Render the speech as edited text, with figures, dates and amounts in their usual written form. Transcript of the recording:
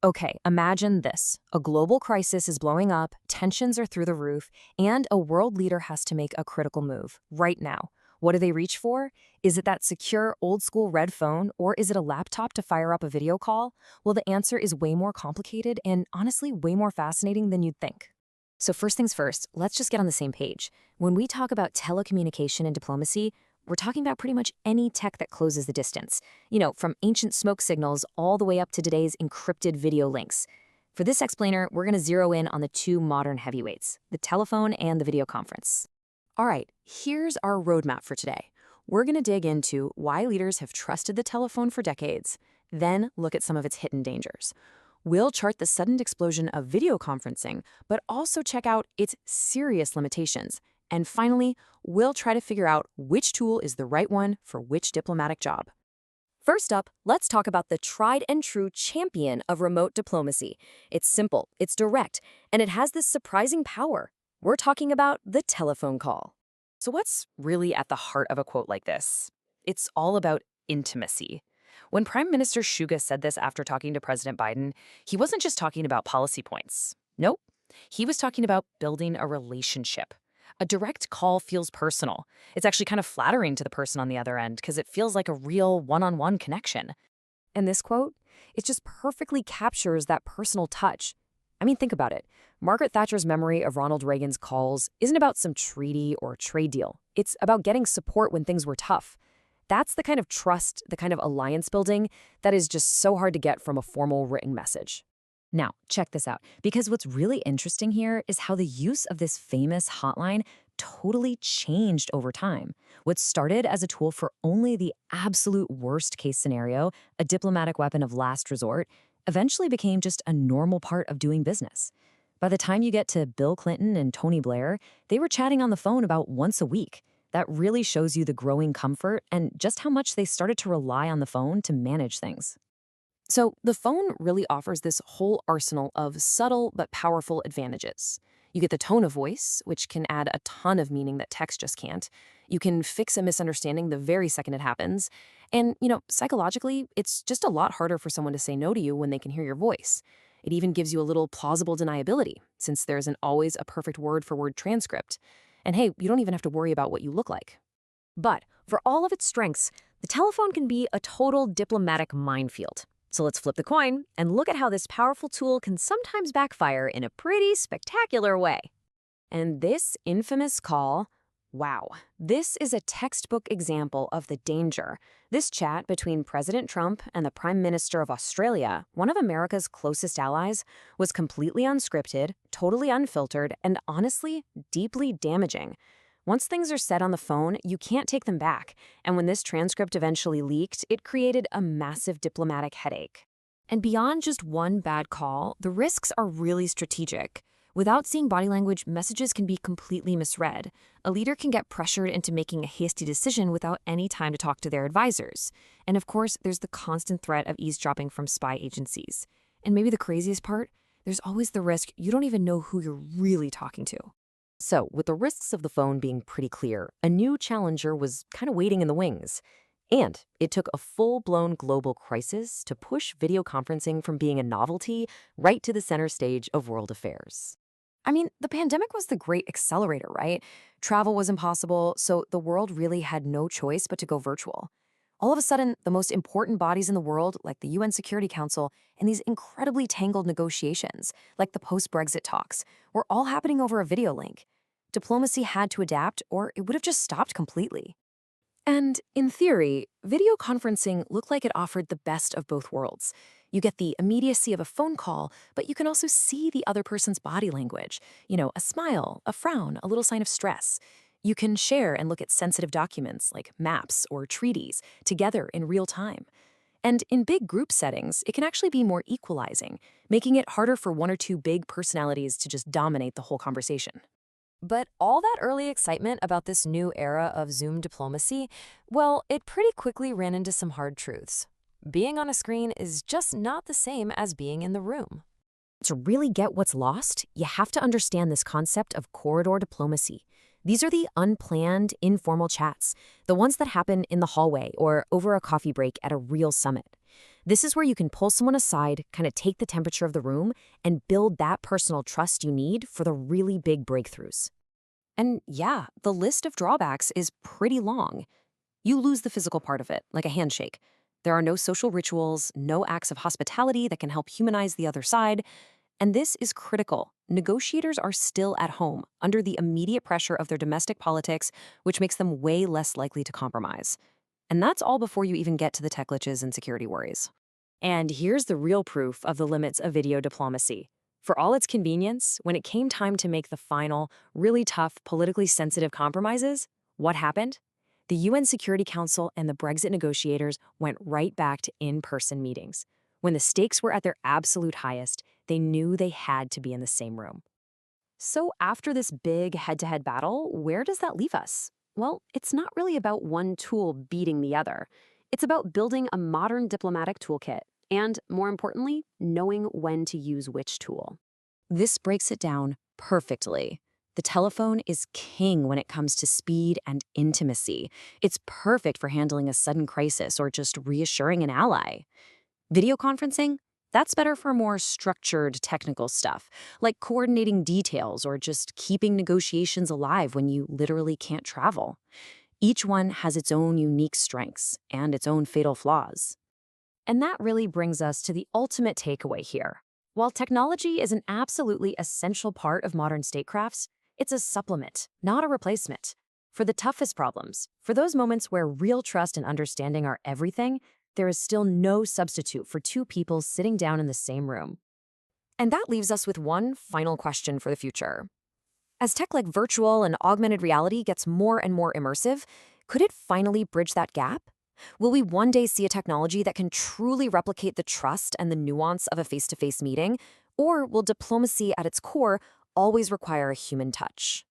Okay, imagine this. A global crisis is blowing up, tensions are through the roof, and a world leader has to make a critical move right now. What do they reach for? Is it that secure, old school red phone, or is it a laptop to fire up a video call? Well, the answer is way more complicated and honestly way more fascinating than you'd think. So, first things first, let's just get on the same page. When we talk about telecommunication and diplomacy, we're talking about pretty much any tech that closes the distance. From ancient smoke signals all the way up to today's encrypted video links. For this explainer, we're going to zero in on the two modern heavyweights, the telephone and the video conference. All right, here's our roadmap for today. We're going to dig into why leaders have trusted the telephone for decades, then look at some of its hidden dangers. We'll chart the sudden explosion of video conferencing, but also check out its serious limitations. And finally, we'll try to figure out which tool is the right one for which diplomatic job. First up, let's talk about the tried and true champion of remote diplomacy. It's simple, it's direct, and it has this surprising power. We're talking about the telephone call. So what's really at the heart of a quote like this? It's all about intimacy. When Prime Minister Suga said this after talking to President Biden, he wasn't just talking about policy points. Nope. He was talking about building a relationship. A direct call feels personal. It's actually kind of flattering to the person on the other end because it feels like a real one-on-one connection. And this quote, it just perfectly captures that personal touch. I mean, think about it. Margaret Thatcher's memory of Ronald Reagan's calls isn't about some treaty or trade deal. It's about getting support when things were tough. That's the kind of trust, the kind of alliance building that is just so hard to get from a formal written message. Now, check this out, because what's really interesting here is how the use of this famous hotline totally changed over time. What started as a tool for only the absolute worst case scenario, a diplomatic weapon of last resort, eventually became just a normal part of doing business. By the time you get to Bill Clinton and Tony Blair, they were chatting on the phone about once a week. That really shows you the growing comfort and just how much they started to rely on the phone to manage things. So the phone really offers this whole arsenal of subtle but powerful advantages. You get the tone of voice, which can add a ton of meaning that text just can't. You can fix a misunderstanding the very second it happens. And, psychologically, it's just a lot harder for someone to say no to you when they can hear your voice. It even gives you a little plausible deniability, since there isn't always a perfect word-for-word transcript. And hey, you don't even have to worry about what you look like. But for all of its strengths, the telephone can be a total diplomatic minefield. So let's flip the coin and look at how this powerful tool can sometimes backfire in a pretty spectacular way. And this infamous call, wow, this is a textbook example of the danger. This chat between President Trump and the Prime Minister of Australia, one of America's closest allies, was completely unscripted, totally unfiltered, and honestly, deeply damaging. Once things are said on the phone, you can't take them back. And when this transcript eventually leaked, it created a massive diplomatic headache. And beyond just one bad call, the risks are really strategic. Without seeing body language, messages can be completely misread. A leader can get pressured into making a hasty decision without any time to talk to their advisors. And of course, there's the constant threat of eavesdropping from spy agencies. And maybe the craziest part, there's always the risk you don't even know who you're really talking to. So, with the risks of the phone being pretty clear, a new challenger was kind of waiting in the wings. And it took a full-blown global crisis to push video conferencing from being a novelty right to the center stage of world affairs. I mean, the pandemic was the great accelerator, right? Travel was impossible, so the world really had no choice but to go virtual. All of a sudden, the most important bodies in the world, like the UN Security Council, and these incredibly tangled negotiations, like the post-Brexit talks, were all happening over a video link. Diplomacy had to adapt, or it would have just stopped completely. And in theory, video conferencing looked like it offered the best of both worlds. You get the immediacy of a phone call, but you can also see the other person's body language. A smile, a frown, a little sign of stress. You can share and look at sensitive documents like maps or treaties together in real time. And in big group settings, it can actually be more equalizing, making it harder for one or two big personalities to just dominate the whole conversation. But all that early excitement about this new era of Zoom diplomacy, well, it pretty quickly ran into some hard truths. Being on a screen is just not the same as being in the room. To really get what's lost, you have to understand this concept of corridor diplomacy. These are the unplanned, informal chats, the ones that happen in the hallway or over a coffee break at a real summit. This is where you can pull someone aside, kind of take the temperature of the room, and build that personal trust you need for the really big breakthroughs. And yeah, the list of drawbacks is pretty long. You lose the physical part of it, like a handshake. There are no social rituals, no acts of hospitality that can help humanize the other side. And this is critical. Negotiators are still at home, under the immediate pressure of their domestic politics, which makes them way less likely to compromise. And that's all before you even get to the tech glitches and security worries. And here's the real proof of the limits of video diplomacy. For all its convenience, when it came time to make the final, really tough, politically sensitive compromises, what happened? The UN Security Council and the Brexit negotiators went right back to in-person meetings. When the stakes were at their absolute highest, they knew they had to be in the same room. So after this big head-to-head battle, where does that leave us? Well, it's not really about one tool beating the other. It's about building a modern diplomatic toolkit and, more importantly, knowing when to use which tool. This breaks it down perfectly. The telephone is king when it comes to speed and intimacy. It's perfect for handling a sudden crisis or just reassuring an ally. Video conferencing? That's better for more structured technical stuff, like coordinating details or just keeping negotiations alive when you literally can't travel. Each one has its own unique strengths and its own fatal flaws. And that really brings us to the ultimate takeaway here. While technology is an absolutely essential part of modern statecrafts, it's a supplement, not a replacement. For the toughest problems, for those moments where real trust and understanding are everything, there is still no substitute for two people sitting down in the same room. And that leaves us with one final question for the future. As tech like virtual and augmented reality gets more and more immersive, could it finally bridge that gap? Will we one day see a technology that can truly replicate the trust and the nuance of a face-to-face meeting? Or will diplomacy at its core always require a human touch?